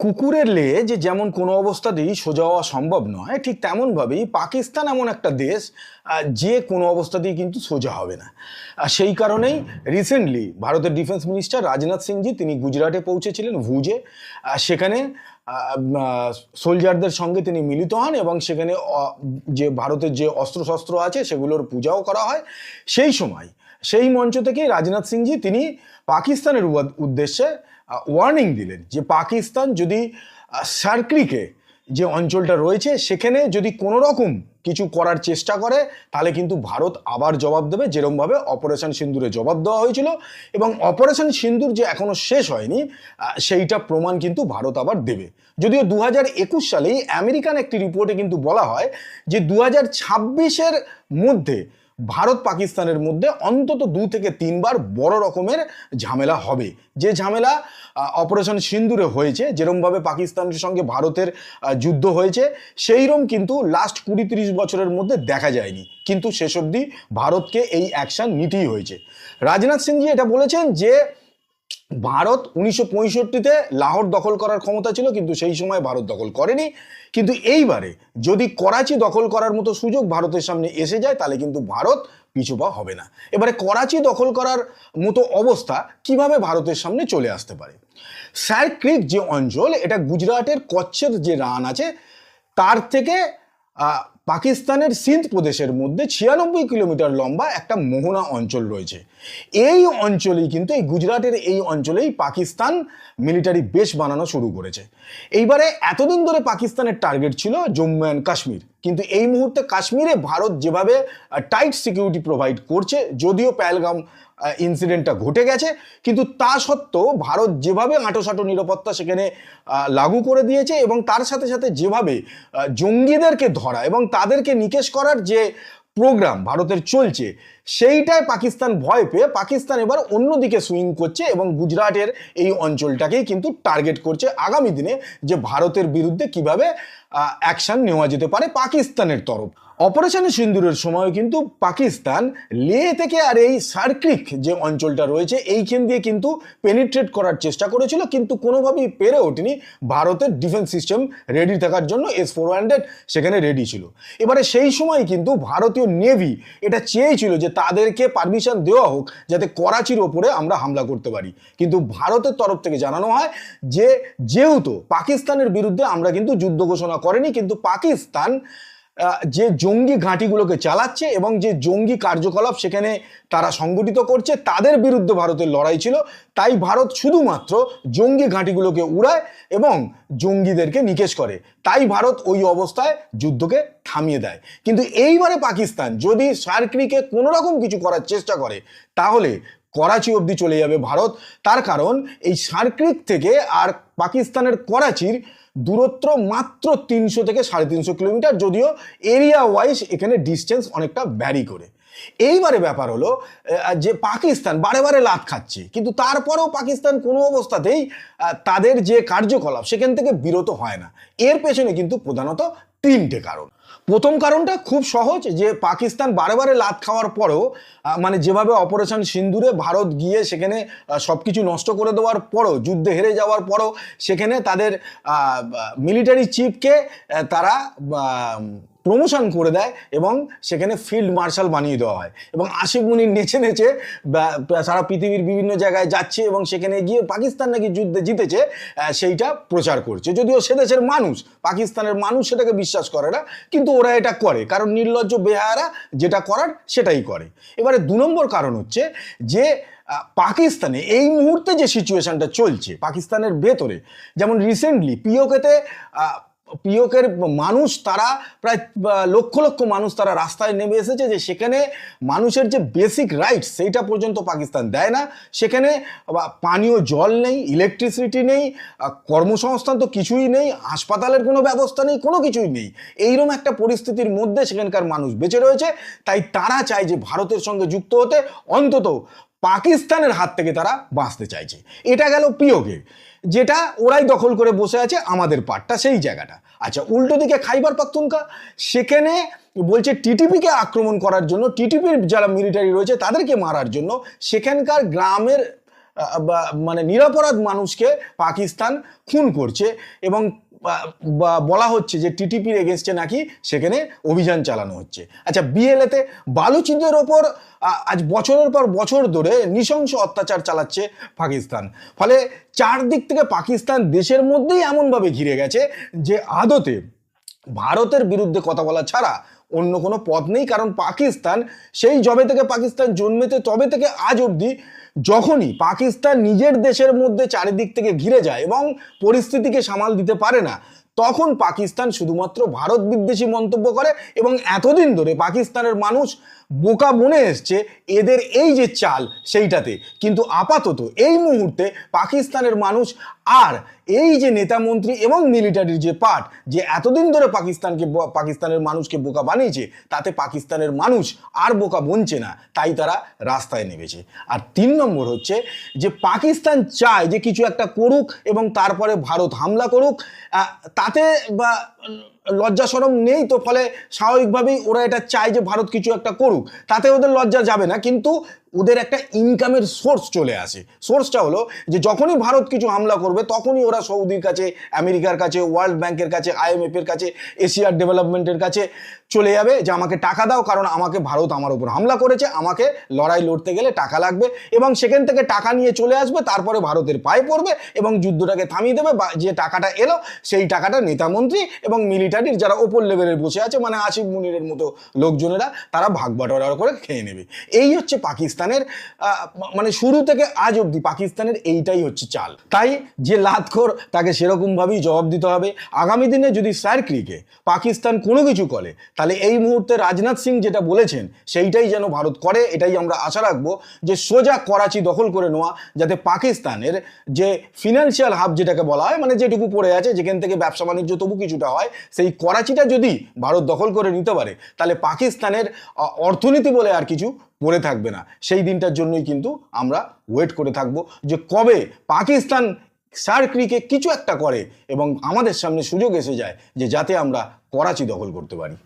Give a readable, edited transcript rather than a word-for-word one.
কুকুরের লেজ যেমন কোনো অবস্থাতেই সোজা হওয়া সম্ভব নয়, ঠিক তেমনভাবেই পাকিস্তান এমন একটা দেশ যে কোনো অবস্থাতেই কিন্তু সোজা হবে না। সেই কারণেই রিসেন্টলি ভারতের ডিফেন্স মিনিস্টার রাজনাথ সিংজি তিনি গুজরাটে পৌঁছেছিলেন, ভুজে। সেখানে সোলজারদের সঙ্গে তিনি মিলিত হন এবং সেখানে যে ভারতের যে অস্ত্রশস্ত্র আছে সেগুলোর পূজাও করা হয়। সেই সময় সেই মঞ্চ থেকেই রাজনাথ সিংজি তিনি পাকিস্তানের উদ্দেশ্যে ওয়ার্নিং দিলেন যে পাকিস্তান যদি সার্কলিকে যে অঞ্চলটা রয়েছে সেখানে যদি কোনো রকম কিছু করার চেষ্টা করে তাহলে কিন্তু ভারত আবার জবাব দেবে, যেরকমভাবে অপারেশন সিন্দুরে জবাব দেওয়া হয়েছিল। এবং অপারেশন সিন্দুর যে এখনো শেষ হয়নি সেইটা প্রমাণ কিন্তু ভারত আবার দেবে। যদিও 2021 সালেই আমেরিকান একটি রিপোর্টে কিন্তু বলা হয় যে 2026-এর মধ্যে ভারত পাকিস্তানের মধ্যে অন্তত 2 থেকে 3 বার বড় রকমের ঝামেলা হবে। যে ঝামেলা অপারেশন সিন্দুরে হয়েছে, যেরকমভাবে পাকিস্তানের সঙ্গে ভারতের যুদ্ধ হয়েছে, সেইরকম কিন্তু লাস্ট 20-30 বছরের মধ্যে দেখা যায়নি। কিন্তু শেষ অবধি ভারতকে এই অ্যাকশন নিতেই হয়েছে। রাজনাথ সিংজি এটা বলেছেন যে ভারত 1965-তে লাহোর দখল করার ক্ষমতা ছিল, কিন্তু সেই সময় ভারত দখল করেনি। কিন্তু এইবারে যদি করাচি দখল করার মতো সুযোগ ভারতের সামনে এসে যায় তাহলে কিন্তু ভারত পিছুপা হবে না। এবারে করাচি দখল করার মতো অবস্থা কিভাবে ভারতের সামনে চলে আসতে পারে? স্যার ক্রিক যে অঞ্চল, এটা গুজরাটের কচ্ছের যে রান আছে তার থেকে পাকিস্তানের সিন্ধ প্রদেশের মধ্যে 96 কিলোমিটার লম্বা একটা মোহনা অঞ্চল রয়েছে। এই অঞ্চলেই কিন্তু এই গুজরাটের এই অঞ্চলেই পাকিস্তান মিলিটারি বেস বানানো শুরু করেছে। এইবারে এতদিন ধরে পাকিস্তানের টার্গেট ছিল জম্মু অ্যান্ড কাশ্মীর, কিন্তু এই মুহূর্তে কাশ্মীরে ভারত যেভাবে টাইট সিকিউরিটি প্রোভাইড করছে, যদিও পেহেলগাম ইনসিডেন্টটা ঘটে গেছে, কিন্তু তা সত্ত্বেও ভারত যেভাবে আঁটোসাঁটো নিরাপত্তা সেখানে লাগু করে দিয়েছে এবং তার সাথে সাথে যেভাবে জঙ্গিদেরকে ধরা এবং তাদেরকে নিকেশ করার যে প্রোগ্রাম ভারতের চলছে, সেইটায় পাকিস্তান ভয় পেয়ে পাকিস্তান এবার অন্যদিকে সুইং করছে এবং গুজরাটের এই অঞ্চলটাকেই কিন্তু টার্গেট করছে আগামী দিনে যে ভারতের বিরুদ্ধে কিভাবে অ্যাকশন নেওয়া যেতে পারে পাকিস্তানের তরফ। অপারেশন সিন্দুরের সময় কিন্তু পাকিস্তান লেহ থেকে আর এই সার্কলিক যে অঞ্চলটা রয়েছে এইখান দিয়ে কিন্তু পেনিট্রেট করার চেষ্টা করেছিল, কিন্তু কোনোভাবেই পেরে ওঠেনি। ভারতের ডিফেন্স সিস্টেম রেডি থাকার জন্য S-400 সেখানে রেডি ছিল। এবারে সেই সময় কিন্তু ভারতীয় নেভি এটা চেয়েছিল যে তাদেরকে পারমিশন দেওয়া হোক যাতে করাচির ওপরে আমরা হামলা করতে পারি, কিন্তু ভারতের তরফ থেকে জানানো হয় যে যেহেতু পাকিস্তানের বিরুদ্ধে আমরা কিন্তু যুদ্ধ ঘোষণা করিনি, কিন্তু পাকিস্তান যে জঙ্গি ঘাঁটিগুলোকে চালাচ্ছে এবং যে জঙ্গি কার্যকলাপ সেখানে তারা সংগঠিত করছে তাদের বিরুদ্ধে ভারতের লড়াই ছিল, তাই ভারত শুধুমাত্র জঙ্গি ঘাঁটিগুলোকে উড়ায় এবং জঙ্গিদেরকে নিকেশ করে, তাই ভারত ওই অবস্থায় যুদ্ধকে থামিয়ে দেয়। কিন্তু এইবারে পাকিস্তান যদি সার্কলিকে কোনো রকম কিছু করার চেষ্টা করে তাহলে করাচি অবধি চলে যাবে ভারত। তার কারণ এই সার্কলিক থেকে আর পাকিস্তানের করাচির দূরত্ব মাত্র 300 থেকে 350 কিলোমিটার, যদিও এরিয়া ওয়াইজ এখানে ডিস্টেন্স অনেকটা ভ্যারি করে। এইবারে ব্যাপার হলো যে পাকিস্তান বারে বারে লাত খাচ্ছে, কিন্তু তারপরেও পাকিস্তান কোনো অবস্থাতেই তাদের যে কার্যকলাপ সেখান থেকে বিরত হয় না। এর পেছনে কিন্তু প্রধানত 3টে কারণ। প্রথম কারণটা খুব সহজ, যে পাকিস্তান বারে বারে লাত খাওয়ার পরেও মানে যেভাবে অপারেশন সিন্দুরে ভারত গিয়ে সেখানে সব কিছু নষ্ট করে দেওয়ার পরও, যুদ্ধে হেরে যাওয়ার পরও সেখানে তাদের মিলিটারি চিফকে তারা প্রমোশন করে দেয় এবং সেখানে ফিল্ড মার্শাল বানিয়ে দেওয়া হয় এবং আসিফ মুনির নেচে নেচে সারা পৃথিবীর বিভিন্ন জায়গায় যাচ্ছে এবং সেখানে গিয়ে পাকিস্তান নাকি যুদ্ধে জিতেছে সেইটা প্রচার করছে। যদিও সে দেশের মানুষ, পাকিস্তানের মানুষ সেটাকে বিশ্বাস করে না, কিন্তু ওরা এটা করে কারণ নির্লজ্জ বেহায়ারা যেটা করার সেটাই করে। এবারে 2 নম্বর কারণ হচ্ছে যে পাকিস্তানে এই মুহূর্তে যে সিচুয়েশনটা চলছে পাকিস্তানের ভেতরে, যেমন রিসেন্টলি পিওকের মানুষ তারা প্রায় লক্ষ লক্ষ মানুষ তারা রাস্তায় নেমে এসেছে যে সেখানে মানুষের যে বেসিক রাইটস সেইটা পর্যন্ত পাকিস্তান দেয় না। সেখানে পানীয় জল নেই, ইলেকট্রিসিটি নেই, কর্মসংস্থান তো কিছুই নেই, হাসপাতালের কোনো ব্যবস্থা নেই, কোনো কিছুই নেই। এইরকম একটা পরিস্থিতির মধ্যে সেখানকার মানুষ বেঁচে রয়েছে, তাই তারা চায় যে ভারতের সঙ্গে যুক্ত হতে, অন্তত পাকিস্তানের হাত থেকে তারা বাঁচতে চাইছে। এটা গেল পিওকে, যেটা ওরাই দখল করে বসে আছে আমাদের পার্টটা সেই জায়গাটা। আচ্ছা, উল্টো দিকে খাইবার পাখতুনখোয়া, সেখানে বলছে টিটিপিকে আক্রমণ করার জন্য, টিটিপির যারা মিলিটারি রয়েছে তাদেরকে মারার জন্য সেখানকার গ্রামের মানে নিরপরাধ মানুষকে পাকিস্তান খুন করছে, এবং বলা হচ্ছে যে টিটিপির এগেনস্টে নাকি সেখানে অভিযান চালানো হচ্ছে। আচ্ছা, বিএলএতে বালুচিদের ওপর আজ বছরের পর বছর ধরে নৃশংস অত্যাচার চালাচ্ছে পাকিস্তান। ফলে চারদিক থেকে পাকিস্তান দেশের মধ্যেই এমনভাবে ঘিরে গেছে যে আদতে ভারতের বিরুদ্ধে কথা বলা ছাড়া অন্য কোনো পথ নেই। কারণ পাকিস্তান সেই যবে থেকে পাকিস্তান জন্মেছে তবে থেকে আজ অবধি যখনই পাকিস্তান নিজের দেশের মধ্যে চারিদিক থেকে ঘিরে যায় এবং পরিস্থিতিকে সামাল দিতে পারে না, তখন পাকিস্তান শুধুমাত্র ভারত বিদ্বেষী মন্তব্য করে। এবং এতদিন ধরে পাকিস্তানের মানুষ বোকা বনে এসছে এদের এই যে চাল সেইটাতে। কিন্তু আপাতত এই মুহূর্তে পাকিস্তানের মানুষ আর এই যে নেতা মন্ত্রী এবং মিলিটারির যে পার্ট যে এতদিন ধরে পাকিস্তানের মানুষকে বোকা বানিয়েছে, তাতে পাকিস্তানের মানুষ আর বোকা বনছে না, তাই তারা রাস্তায় নেমেছে। আর 3 নম্বর হচ্ছে যে পাকিস্তান চায় যে কিছু একটা করুক এবং তারপরে ভারত হামলা করুক, তাতে বা লজ্জা শরম নেই তো, ফলে স্বাভাবিকভাবেই ওরা এটা চায় যে ভারত কিছু একটা করুক, তাতে ওদের লজ্জা যাবে না। কিন্তু ওদের একটা ইনকামের সোর্স চলে আসে। সোর্সটা হলো যে যখনই ভারত কিছু হামলা করবে তখনই ওরা সৌদির কাছে, আমেরিকার কাছে, ওয়ার্ল্ড ব্যাংকের কাছে, IMF এর কাছে, এশিয়ার ডেভেলপমেন্টের কাছে চলে যাবে যে আমাকে টাকা দাও, কারণ আমাকে ভারত আমার উপর হামলা করেছে, আমাকে লড়াই লড়তে গেলে টাকা লাগবে। এবং সেখান থেকে টাকা নিয়ে চলে আসবে, তারপরে ভারতের পায়ে পড়বে এবং যুদ্ধটাকে থামিয়ে দেবে। বা যে টাকাটা এলো সেই টাকাটা নেতামন্ত্রী এবং মিলিটারির যারা ওপর লেভেলের বসে আছে, মানে আসিফ মুনিরের মতো লোকজনেরা, তারা ভাগ বাটোয়ারা করে খেয়ে নেবে। এই হচ্ছে পাকিস্তানের মানে শুরু থেকে আজ অবধি পাকিস্তানের এইটাই হচ্ছে চাল। তাই যে লাতখোর তাকে সেরকম ভাবেই জবাব দিতে হবে। আগামী দিনে যদি সার্করিকে পাকিস্তান কোনো কিছু করে, তাহলে এই মুহূর্তে রাজনাথ সিং যেটা বলেছেন সেইটাই যেন ভারত করে। এটাই আমরা আশা রাখবো যে সোজা করাচি দখল করে নেওয়া, যাতে পাকিস্তানের যে ফিনান্সিয়াল হাব যেটাকে বলা হয়, মানে যেটুকু পড়ে আছে যেখান থেকে ব্যবসা বাণিজ্য তবু কিছুটা হয়, সেই করাচিটা যদি ভারত দখল করে নিতে পারে, তাহলে পাকিস্তানের অর্থনীতি বলে আর কিছু পড়ে থাকবে না। সেই দিনটার জন্যই কিন্তু আমরা ওয়েট করে থাকবো যে কবে পাকিস্তান সার্করিকে কিছু একটা করে এবং আমাদের সামনে সুযোগ এসে যায় যে যাতে আমরা করাচি দখল করতে পারি।